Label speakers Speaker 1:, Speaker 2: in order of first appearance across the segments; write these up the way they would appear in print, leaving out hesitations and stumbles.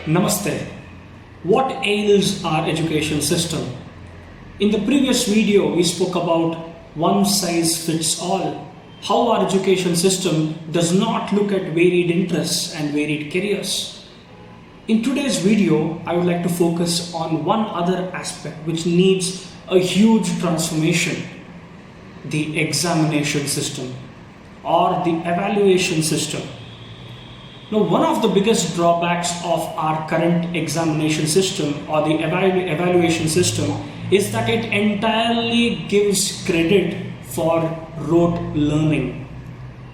Speaker 1: Namaste. What ails our education system? In the previous video, we spoke about one size fits all. How our education system does not look at varied interests and varied careers. In today's video, I would like to focus on one other aspect which needs a huge transformation: the examination system or the evaluation system. Now, one of the biggest drawbacks of our current examination system or the evaluation system is that it entirely gives credit for rote learning.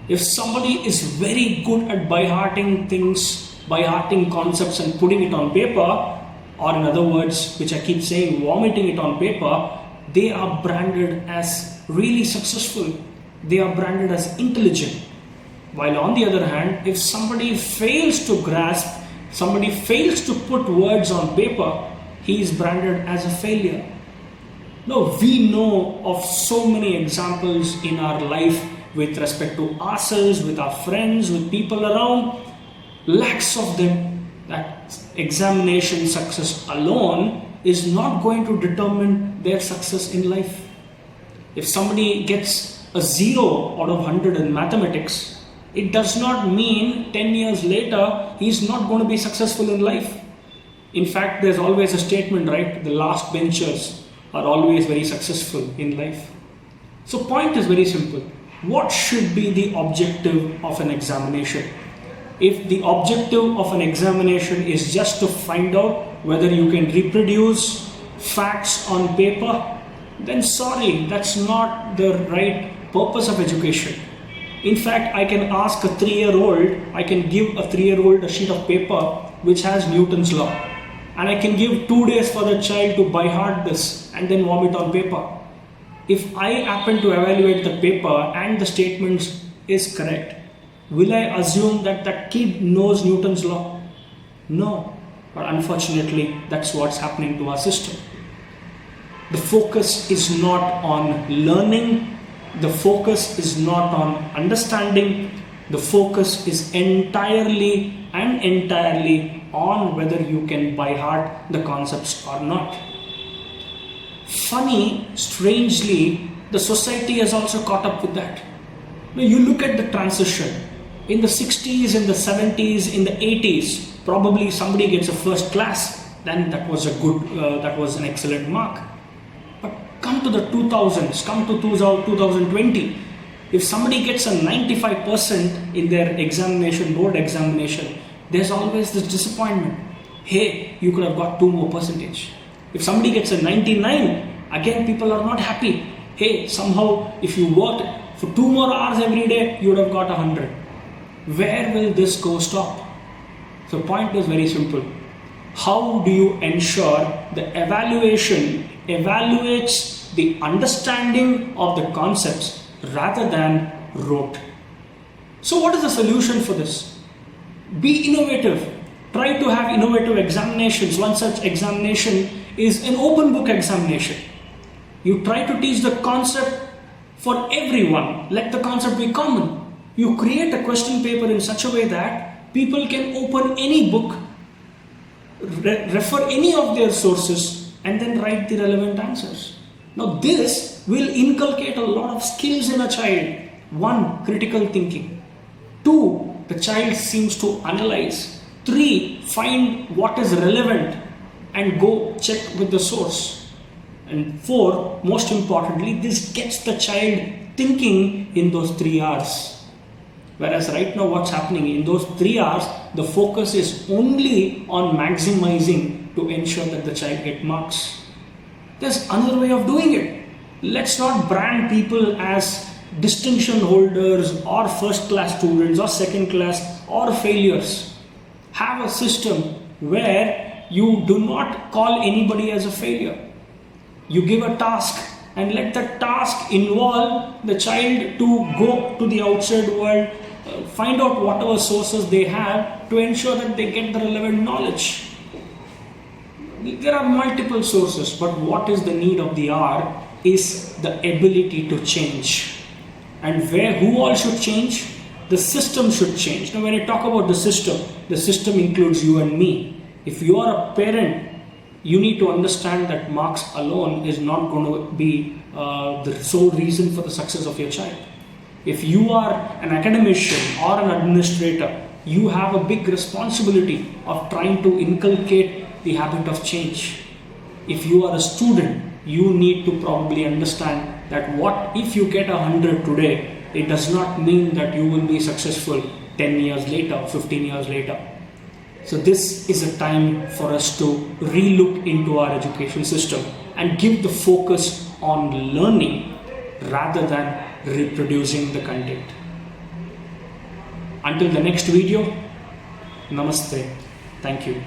Speaker 1: If somebody is very good at by-hearting things, by-hearting concepts and putting it on paper, or in other words, which I keep saying, vomiting it on paper, they are branded as really successful. They are branded as intelligent. While on the other hand, if somebody fails to grasp, somebody fails to put words on paper, he is branded as a failure. Now, we know of so many examples in our life with respect to ourselves, with our friends, with people around, lakhs of them, that examination success alone is not going to determine their success in life. If somebody gets a 0 out of 100 in mathematics, it does not mean 10 years later he's not going to be successful in life. In fact, there's always a statement, right? The last benchers are always very successful in life. So point is very simple. What should be the objective of an examination? If the objective of an examination is just to find out whether you can reproduce facts on paper, then sorry, that's not the right purpose of education. In fact, I can ask a 3-year-old, I can give a 3-year-old a sheet of paper which has Newton's law, and I can give 2 days for the child to by heart this and then vomit on paper. If I happen to evaluate the paper and the statement is correct, will I assume that that kid knows Newton's law? No, but unfortunately that's what's happening to our system. The focus is not on learning. The focus is not on understanding. The focus is entirely on whether you can by heart the concepts or not. Funny, strangely, the society has also caught up with that. Now you look at the transition. In the 60s, in the 70s, in the 80s, probably somebody gets a first class, then that was an excellent mark. Come to the 2000s, come to 2020, if somebody gets a 95% in their board examination, there's always this disappointment. Hey, you could have got 2 more percentage. If somebody gets a 99, again people are not happy. Hey, somehow if you worked for 2 more hours every day, you would have got 100. Where will this go stop? So point is very simple. How do you ensure the evaluation evaluates the understanding of the concepts rather than rote? So what is the solution for this? Be innovative. Try to have innovative examinations. One such examination is an open book examination. You try to teach the concept for everyone. Let the concept be common. You create a question paper in such a way that people can open any book, refer any of their sources, and then write the relevant answers. Now this will inculcate a lot of skills in a child. 1, critical thinking. 2, the child seems to analyze. 3, find what is relevant and go check with the source. And 4, most importantly, this gets the child thinking in those 3 hours. Whereas right now what's happening in those 3 hours, the focus is only on maximizing to ensure that the child gets marks. There's another way of doing it. Let's not brand people as distinction holders or first class students or second class or failures. Have a system where you do not call anybody as a failure. You give a task and let the task involve the child to go to the outside world, find out whatever sources they have to ensure that they get the relevant knowledge. There are multiple sources, but what is the need of the hour is the ability to change. And who all should change? The system should change. Now when I talk about the system includes you and me. If you are a parent, you need to understand that marks alone is not going to be the sole reason for the success of your child. If you are an academician or an administrator, you have a big responsibility of trying to inculcate the habit of change. If you are a student, you need to probably understand that what if you get 100 today, it does not mean that you will be successful 10 years later, 15 years later. So this is a time for us to relook into our education system and give the focus on learning rather than reproducing the content. Until the next video, namaste. Thank you.